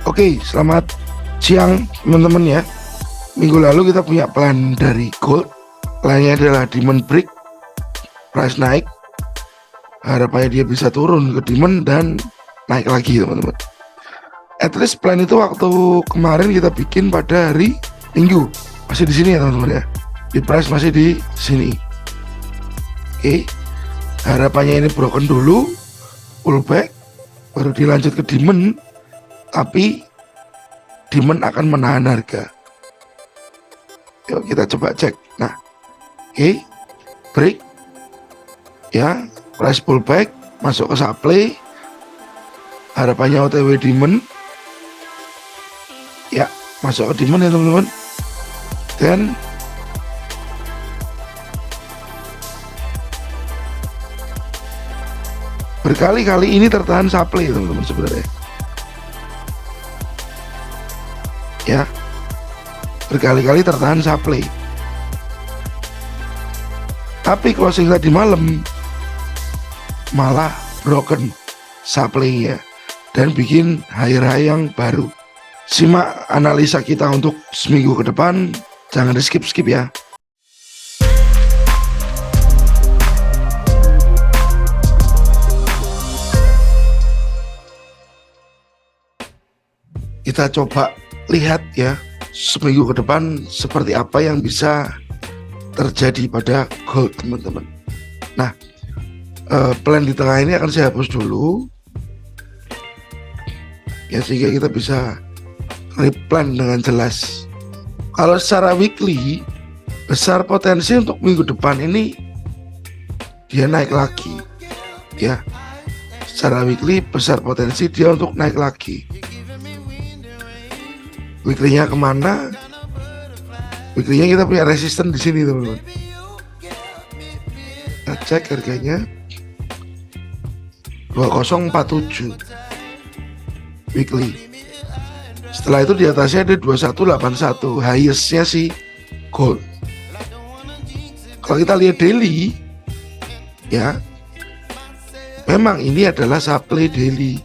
Oke, selamat siang teman-teman ya. Minggu lalu kita punya plan dari Gold. Plannya adalah Diamond Break, price naik. Harapannya dia bisa turun ke Diamond dan naik lagi teman-teman. At least plan itu waktu kemarin kita bikin pada hari Minggu. Masih di sini ya teman-teman ya. Di price masih di sini. Oke. Harapannya ini broken dulu, pullback, baru dilanjut ke Diamond. Tapi Diamond akan menahan harga. Yuk kita coba cek. Nah, oke, break, ya, price pullback, masuk ke supply. Harapannya OTW Diamond, ya, masuk ke Diamond ya teman-teman. Dan berkali-kali ini tertahan supply teman-teman sebenarnya. Ya, berkali-kali tertahan supply. Tapi closing tadi malam malah broken supply-nya dan bikin high yang baru. Simak analisa kita untuk seminggu ke depan, jangan di skip ya. Kita coba lihat ya seminggu ke depan seperti apa yang bisa terjadi pada Gold teman-teman. Nah, plan di tengah ini akan saya hapus dulu ya, sehingga kita bisa replan dengan jelas. Kalau secara weekly besar potensi untuk minggu depan ini dia naik lagi ya. Secara weekly besar potensi dia untuk naik lagi. Weekly-nya kemana? Weekly-nya kita punya resisten di sini teman-teman. Kita cek harganya 2047 weekly. Setelah itu di atasnya ada 2181, highest-nya si Gold. Kalau kita lihat daily, ya, memang ini adalah supply daily.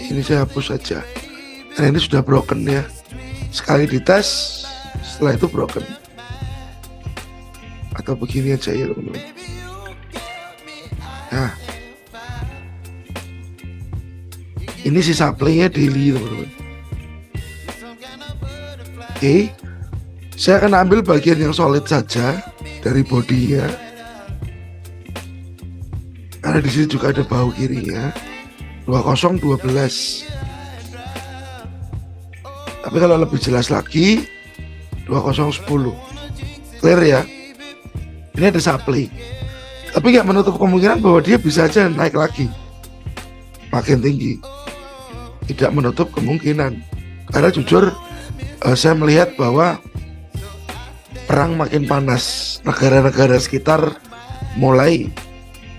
Ini saya hapus saja karena ini sudah broken ya. Sekali dites, setelah itu broken. Atau begini aja ya teman-teman. Nah, ini si supply-nya daily teman-teman. Oke, saya akan ambil bagian yang solid saja dari bodinya, karena di sini juga ada bahu kirinya. 2012. Tapi kalau lebih jelas lagi 2010. Clear ya. Ini ada supply. Tapi nggak menutup kemungkinan bahwa dia bisa aja naik lagi makin tinggi. Tidak menutup kemungkinan. Karena jujur saya melihat bahwa perang makin panas. Negara-negara sekitar mulai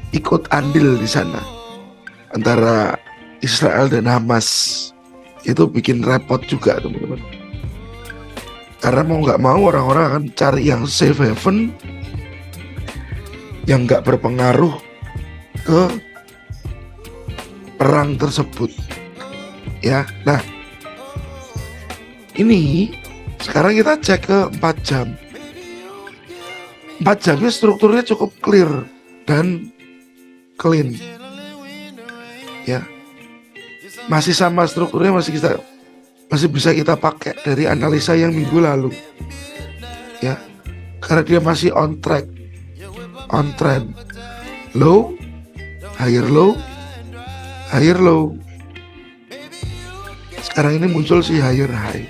ikut andil di sana antara Israel dan Hamas. Itu bikin repot juga teman-teman. Karena mau nggak mau orang-orang akan cari yang safe haven, yang nggak berpengaruh ke perang tersebut. Ya, nah ini sekarang kita cek ke 4 jam. 4 jamnya strukturnya cukup clear dan clean. Ya, masih sama strukturnya, masih bisa kita pakai dari analisa yang minggu lalu ya, karena dia masih on track, on trend, low, higher low, higher low. Sekarang ini muncul si higher high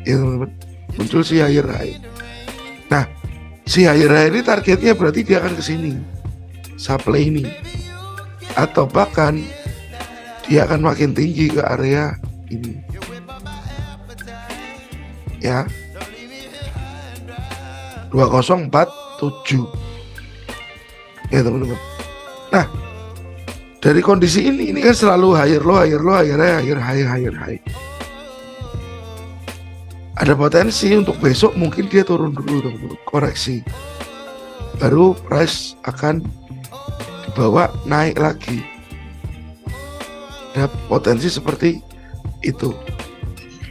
ya teman-teman, muncul si higher high. Nah, si higher high ini targetnya berarti dia akan ke sini, supply ini, atau bahkan dia akan makin tinggi ke area ini ya, 2047 ya teman-teman. Nah, dari kondisi ini kan selalu higher low, higher low, higher high, higher high, higher high. Ada potensi untuk besok mungkin dia turun dulu teman-teman, koreksi, baru price akan dibawa naik lagi. Ada potensi seperti itu.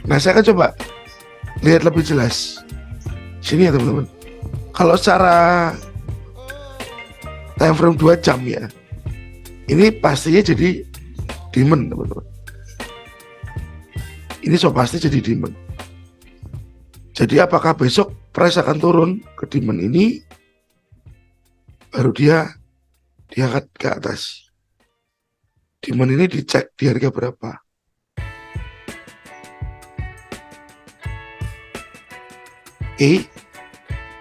Nah, saya akan coba lihat lebih jelas. Sini ya teman-teman. Kalau secara time frame 2 jam ya, ini pastinya jadi demand teman-teman. Ini so pasti jadi demand. Jadi apakah besok price akan turun ke demand ini, baru dia diangkat ke atas. Demand ini dicek di harga berapa. Oke,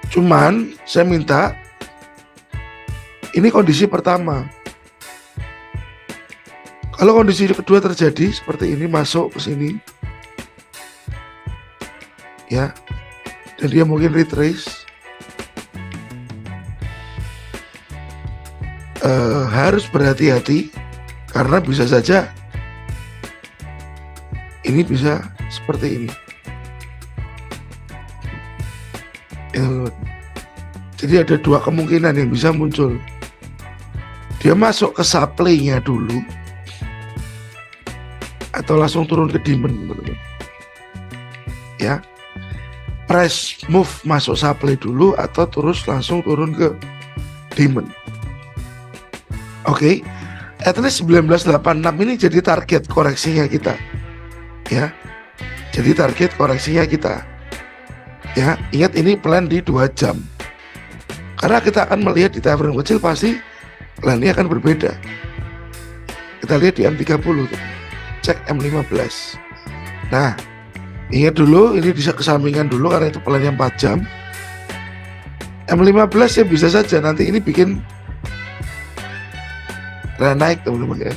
cuman saya minta ini kondisi pertama. Kalau kondisi kedua terjadi seperti ini, masuk ke sini, ya, dan dia mungkin retrace, harus berhati-hati karena bisa saja ini bisa seperti ini. Jadi ada dua kemungkinan yang bisa muncul. Dia masuk ke supply-nya dulu atau langsung turun ke demand, teman-teman. Ya, price move masuk supply dulu atau terus langsung turun ke demand. Oke, at least 1986 ini jadi target koreksinya kita. Ya, jadi target koreksinya kita. Ya, ingat ini plan di 2 jam. Karena kita akan melihat di time frame kecil pasti plannya akan berbeda. Kita lihat di M30 tuh. Cek M15. Nah, ingat dulu ini bisa kesampingan dulu karena itu plannya 4 jam. M15 ya bisa saja nanti ini bikin tren naik teman-teman ya.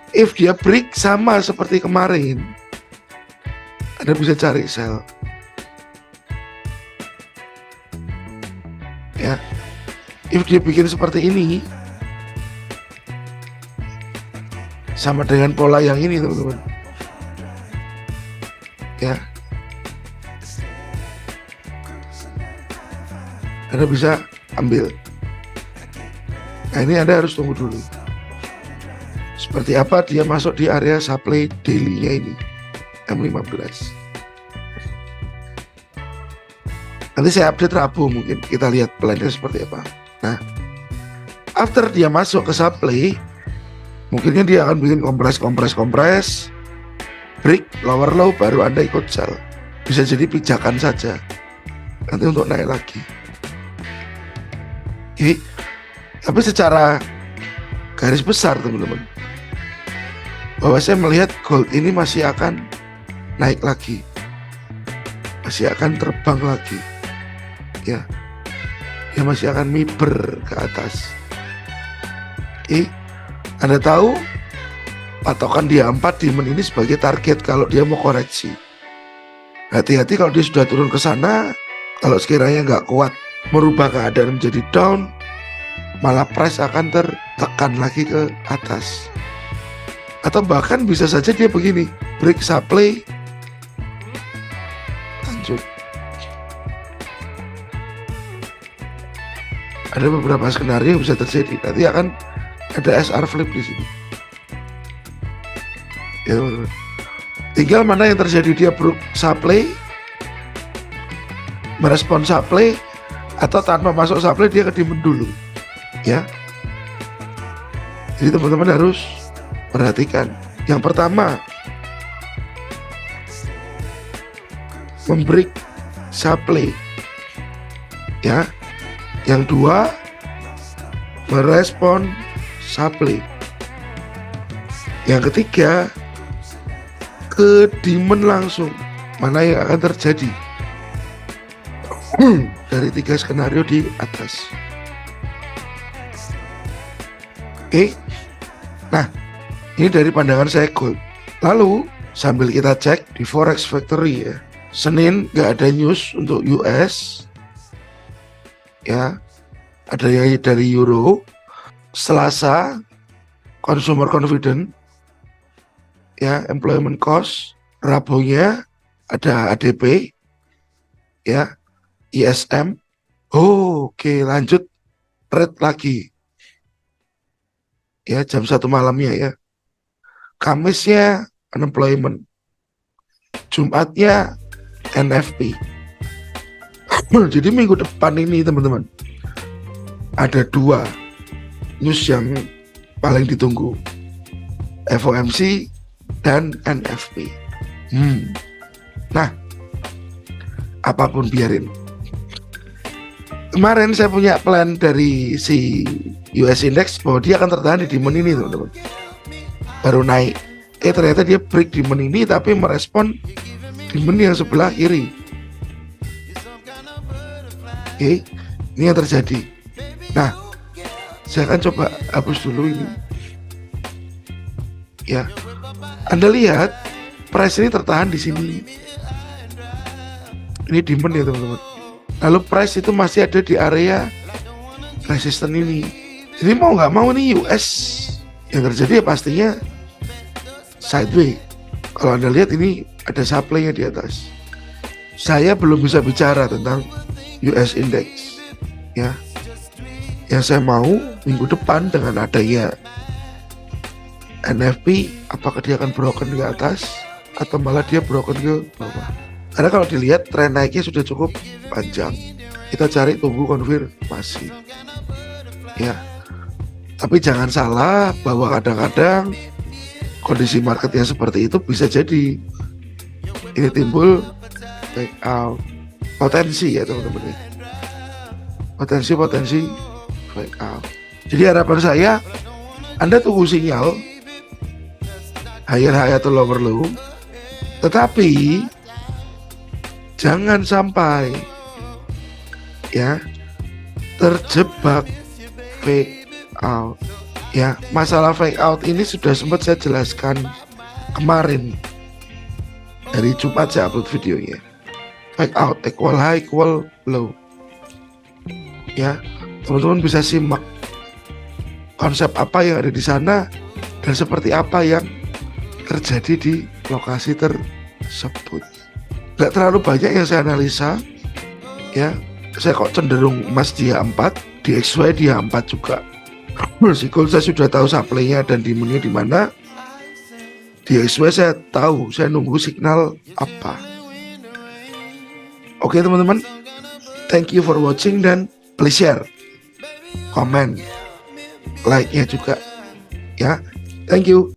If dia break sama seperti kemarin, Anda bisa cari sell. Ya, if dia bikin seperti ini, sama dengan pola yang ini teman-teman. Ya, Anda bisa ambil. Nah, ini Anda harus tunggu dulu. Seperti apa dia masuk di area supply daily-nya ini, M15. Nanti saya update Rabu mungkin, kita lihat plannya seperti apa. Nah, after dia masuk ke supply, mungkinnya dia akan bikin kompres, break, lower low, baru Anda ikut sell. Bisa jadi pijakan saja, nanti untuk naik lagi. Oke, tapi secara garis besar teman-teman, bahwa saya melihat gold ini masih akan naik lagi, masih akan terbang lagi, ya, dia masih akan miber ke atas. Oke, Anda tahu patokan dia 4 demand ini sebagai target kalau dia mau koreksi. Hati-hati kalau dia sudah turun ke sana, kalau sekiranya nggak kuat merubah keadaan menjadi down, malah price akan tertekan lagi ke atas. Atau bahkan bisa saja dia begini, break supply, lanjut. Ada beberapa skenario yang bisa terjadi. Nanti akan ada SR flip di sini. Ya, tinggal mana yang terjadi, dia break supply, merespon supply, atau tanpa masuk supply dia ke demand dulu. Ya. Jadi teman-teman harus perhatikan. Yang pertama, membreak supply. Ya. Yang dua, merespon supply. Yang ketiga, ke demand langsung. Mana yang akan terjadi? Dari 3 skenario di atas. Oke. Nah, ini dari pandangan saya gold. Lalu sambil kita cek di Forex Factory ya. Senin nggak ada news untuk US. Ya, ada yang dari Euro. Selasa consumer confidence. Ya, employment cost. Rabunya ada ADP. Ya, ISM. Oke, lanjut trade lagi. Ya, jam 1 malamnya ya. Kamisnya unemployment. Jumatnya NFP. Jadi minggu depan ini teman-teman, ada 2 news yang paling ditunggu. FOMC dan NFP. Nah, apapun biarin. Kemarin saya punya plan dari si US Index bahwa dia akan tertahan di demand ini teman-teman. Baru naik. Ternyata dia break demand ini tapi merespon demand yang sebelah kiri. Oke, ini yang terjadi. Nah, saya akan coba hapus dulu ini. Ya, Anda lihat price ini tertahan di sini. Ini demand ya teman-teman. Lalu price itu masih ada di area resisten ini. Jadi mau nggak mau nih US yang terjadi ya pastinya sideways. Kalau Anda lihat ini ada supply-nya di atas. Saya belum bisa bicara tentang US Index ya. Yang saya mau minggu depan dengan adanya NFP, apakah dia akan broken ke atas atau malah dia broken ke bawah. Karena kalau dilihat tren naiknya sudah cukup panjang. Kita cari tunggu konfirmasi ya. Tapi jangan salah bahwa kadang-kadang kondisi market yang seperti itu bisa jadi ini timbul take out potensi ya teman-teman. Potensi fake out. Jadi harapan saya Anda tunggu sinyal higher high atau lower low, tetapi jangan sampai ya terjebak fake out ya. Masalah fake out ini sudah sempat saya jelaskan kemarin. Dari Jumat saya upload videonya. Fake out equal high equal low ya. Teman-teman bisa simak konsep apa yang ada di sana dan seperti apa yang terjadi di lokasi tersebut. Gak terlalu banyak yang saya analisa ya. Saya kok cenderung emas dia 4, di XY dia 4 juga. Resiko saya sudah tahu supply-nya dan demand-nya di mana. Di XY saya tahu, saya nunggu signal apa. Oke teman-teman, thank you for watching dan please share, komen, like-nya juga ya. Thank you.